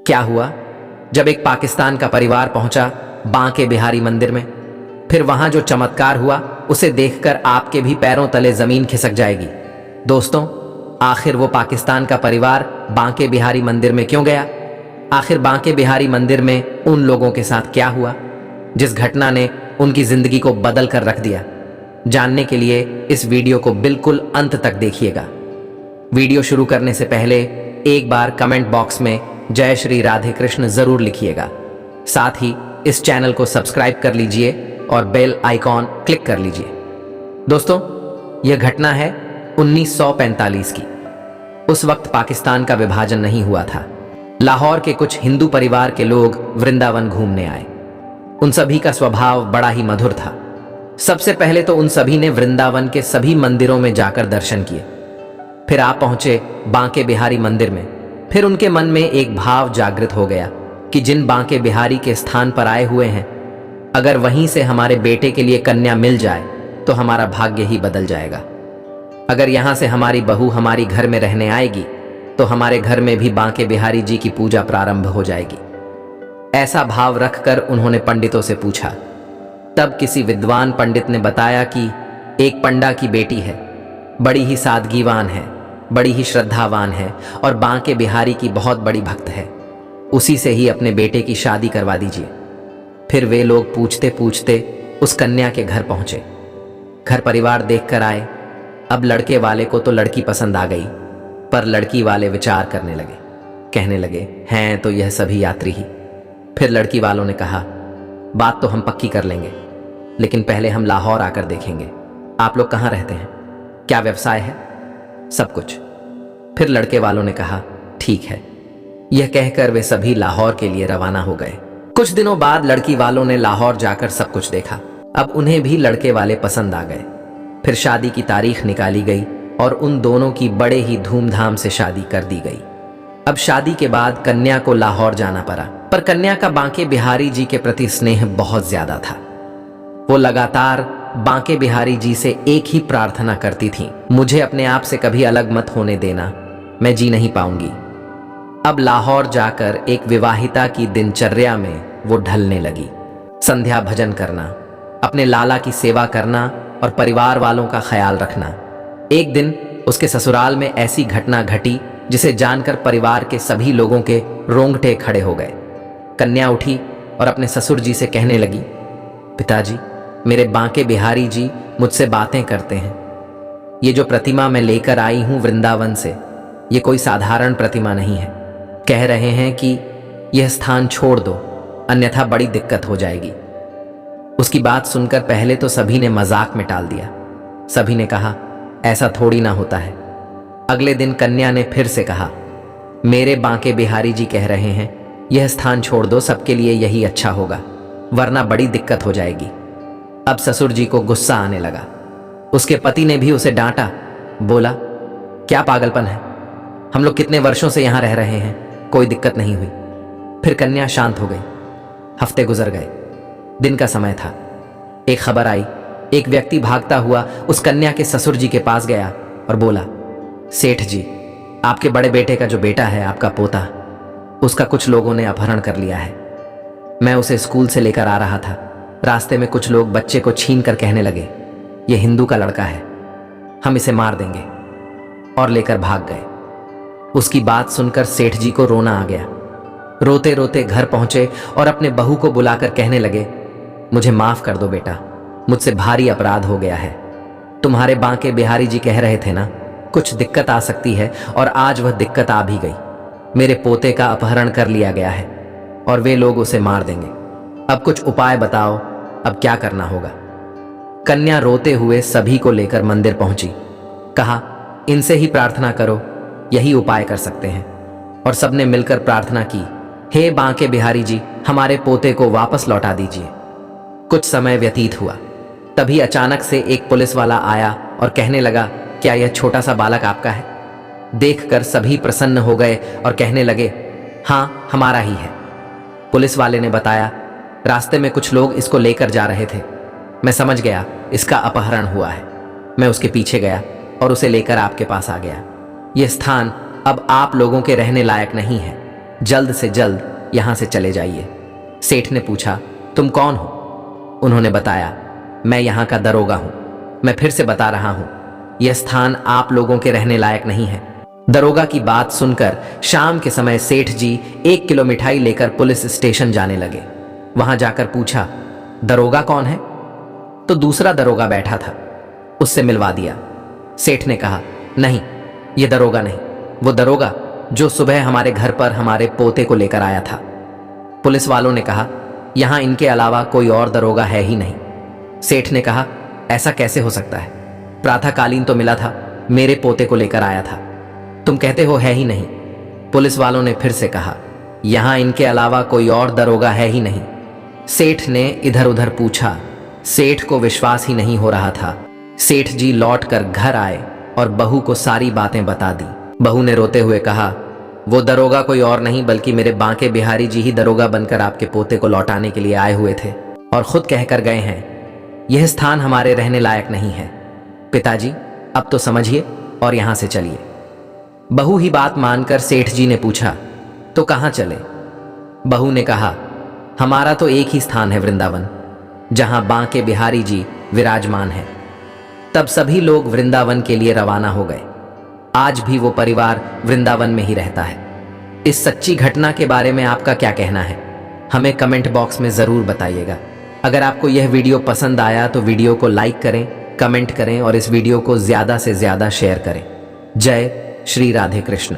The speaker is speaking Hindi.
क्या हुआ? जब एक पाकिस्तान का परिवार पहुंचा बांके बिहारी मंदिर में, फिर वहां जो चमत्कार हुआ उसे देखकर आपके भी पैरों तले जमीन खिसक जाएगी। दोस्तों, आखिर वो पाकिस्तान का परिवार बांके बिहारी मंदिर में क्यों गया? आखिर बांके बिहारी मंदिर में उन लोगों के साथ क्या हुआ जिस घटना ने उनकी जिंदगी को बदल कर रख दिया? जानने के लिए इस वीडियो को बिल्कुल अंत तक देखिएगा। वीडियो शुरू करने से पहले एक बार कमेंट बॉक्स में जय श्री राधे कृष्ण जरूर लिखिएगा। साथ ही इस चैनल को सब्सक्राइब कर लीजिए और बेल आइकॉन क्लिक कर लीजिए। दोस्तों, यह घटना है 1945 की। उस वक्त पाकिस्तान का विभाजन नहीं हुआ था। लाहौर के कुछ हिंदू परिवार के लोग वृंदावन घूमने आए। उन सभी का स्वभाव बड़ा ही मधुर था। सबसे पहले तो उन सभी ने वृंदावन के सभी मंदिरों में जाकर दर्शन किए। फिर आप पहुंचे बांके बिहारी मंदिर में। फिर उनके मन में एक भाव जागृत हो गया कि जिन बांके बिहारी के स्थान पर आए हुए हैं, अगर वहीं से हमारे बेटे के लिए कन्या मिल जाए तो हमारा भाग्य ही बदल जाएगा। अगर यहां से हमारी बहू हमारी घर में रहने आएगी तो हमारे घर में भी बांके बिहारी जी की पूजा प्रारंभ हो जाएगी। ऐसा भाव रखकर उन्होंने पंडितों से पूछा। तब किसी विद्वान पंडित ने बताया कि एक पंडा की बेटी है, बड़ी ही सादगीवान है, बड़ी ही श्रद्धावान है और बांके बिहारी की बहुत बड़ी भक्त है। उसी से ही अपने बेटे की शादी करवा दीजिए। फिर वे लोग पूछते पूछते उस कन्या के घर पहुंचे। घर परिवार देखकर आए। अब लड़के वाले को तो लड़की पसंद आ गई, पर लड़की वाले विचार करने लगे। कहने लगे, हैं तो यह सभी यात्री ही। फिर लड़की वालों ने कहा, बात तो हम पक्की कर लेंगे, लेकिन पहले हम लाहौर आकर देखेंगे। आप लोग कहाँ रहते हैं, क्या व्यवसाय है, सब कुछ। फिर लड़के वालों ने कहा, ठीक है। यह कहकर वे सभी लाहौर के लिए रवाना हो गए। कुछ दिनों बाद लड़की वालों ने लाहौर जाकर सब कुछ देखा। अब उन्हें भी लड़के वाले पसंद आ गए। फिर शादी की तारीख निकाली गई और उन दोनों की बड़े ही धूमधाम से शादी कर दी गई। अब शादी के बाद कन्या को लाहौर जाना पड़ा, पर कन्या का बांके बिहारी जी के प्रति स्नेह बहुत ज्यादा था। वो लगातार बांके बिहारी जी से एक ही प्रार्थना करती थी, मुझे अपने आप से कभी अलग मत होने देना, मैं जी नहीं पाऊंगी। अब लाहौर जाकर एक विवाहिता की दिनचर्या में वो ढलने लगी। संध्या भजन करना, अपने लाला की सेवा करना और परिवार वालों का ख्याल रखना। एक दिन उसके ससुराल में ऐसी घटना घटी जिसे जानकर परिवार के सभी लोगों के रोंगटे खड़े हो गए। कन्या उठी और अपने ससुर जी से कहने लगी, पिताजी, मेरे बांके बिहारी जी मुझसे बातें करते हैं। ये जो प्रतिमा मैं लेकर आई हूं वृंदावन से, ये कोई साधारण प्रतिमा नहीं है। कह रहे हैं कि यह स्थान छोड़ दो, अन्यथा बड़ी दिक्कत हो जाएगी। उसकी बात सुनकर पहले तो सभी ने मजाक में टाल दिया। सभी ने कहा, ऐसा थोड़ी ना होता है। अगले दिन कन्या ने फिर से कहा, मेरे बांके बिहारी जी कह रहे हैं यह स्थान छोड़ दो, सबके लिए यही अच्छा होगा, वरना बड़ी दिक्कत हो जाएगी। अब ससुर जी को गुस्सा आने लगा। उसके पति ने भी उसे डांटा। बोला, क्या पागलपन है, हम लोग कितने वर्षों से यहां रह रहे हैं, कोई दिक्कत नहीं हुई। फिर कन्या शांत हो गई। हफ्ते गुजर गए। दिन का समय था। एक खबर आई। एक व्यक्ति भागता हुआ उस कन्या के ससुर जी के पास गया और बोला, सेठ जी, आपके बड़े बेटे का जो बेटा है, आपका पोता, उसका कुछ लोगों ने अपहरण कर लिया है। मैं उसे स्कूल से लेकर आ रहा था। रास्ते में कुछ लोग बच्चे को छीन कर कहने लगे, यह हिंदू का लड़का है, हम इसे मार देंगे, और लेकर भाग गए। उसकी बात सुनकर सेठ जी को रोना आ गया। रोते रोते घर पहुंचे और अपने बहू को बुलाकर कहने लगे, मुझे माफ कर दो बेटा, मुझसे भारी अपराध हो गया है। तुम्हारे बांके बिहारी जी कह रहे थे ना, कुछ दिक्कत आ सकती है, और आज वह दिक्कत आ भी गई। मेरे पोते का अपहरण कर लिया गया है और वे लोग उसे मार देंगे। अब कुछ उपाय बताओ, अब क्या करना होगा। कन्या रोते हुए सभी को लेकर मंदिर पहुंची। कहा, इनसे ही प्रार्थना करो, यही उपाय कर सकते हैं। और सबने मिलकर प्रार्थना की, हे बांके बिहारी जी, हमारे पोते को वापस लौटा दीजिए। कुछ समय व्यतीत हुआ। तभी अचानक से एक पुलिस वाला आया और कहने लगा, क्या यह छोटा सा बालक आपका है? देखकर सभी प्रसन्न हो गए और कहने लगे, हाँ, हमारा ही है। पुलिस वाले ने बताया, रास्ते में कुछ लोग इसको लेकर जा रहे थे, मैं समझ गया इसका अपहरण हुआ है। मैं उसके पीछे गया और उसे लेकर आपके पास आ गया। यह स्थान अब आप लोगों के रहने लायक नहीं है। जल्द से जल्द यहां से चले जाइए। सेठ ने पूछा, तुम कौन हो? उन्होंने बताया, मैं यहाँ का दरोगा हूं। मैं फिर से बता रहा हूं, यह स्थान आप लोगों के रहने लायक नहीं है। दरोगा की बात सुनकर शाम के समय सेठ जी 1 किलो मिठाई लेकर पुलिस स्टेशन जाने लगे। वहां जाकर पूछा, दरोगा कौन है? तो दूसरा दरोगा बैठा था, उससे मिलवा दिया। सेठ ने कहा, नहीं, यह दरोगा नहीं, वो दरोगा जो सुबह हमारे घर पर हमारे पोते को लेकर आया था। पुलिस वालों ने कहा, यहां इनके अलावा कोई और दरोगा है ही नहीं। सेठ ने कहा, ऐसा कैसे हो सकता है? प्रातःकालीन तो मिला था, मेरे पोते को लेकर आया था। तुम कहते हो है ही नहीं। पुलिस वालों ने फिर से कहा, यहां इनके अलावा कोई और दरोगा है ही नहीं। सेठ ने इधर उधर पूछा। सेठ को विश्वास ही नहीं हो रहा था। सेठ जी लौटकर घर आए और बहू को सारी बातें बता दी। बहू ने रोते हुए कहा, वो दरोगा कोई और नहीं बल्कि मेरे बांके बिहारी जी ही दरोगा बनकर आपके पोते को लौटाने के लिए आए हुए थे और खुद कहकर गए हैं, यह स्थान हमारे रहने लायक नहीं है। पिताजी, अब तो समझिए और यहां से चलिए। बहू ही बात मानकर सेठ जी ने पूछा, तो कहां चले? बहू ने कहा, हमारा तो एक ही स्थान है, वृंदावन, जहां बांके बिहारी जी विराजमान है। तब सभी लोग वृंदावन के लिए रवाना हो गए। आज भी वो परिवार वृंदावन में ही रहता है। इस सच्ची घटना के बारे में आपका क्या कहना है? हमें कमेंट बॉक्स में जरूर बताइएगा। अगर आपको यह वीडियो पसंद आया तो वीडियो को लाइक करें, कमेंट करें और इस वीडियो को ज्यादा से ज्यादा शेयर करें। जय श्री राधे कृष्ण।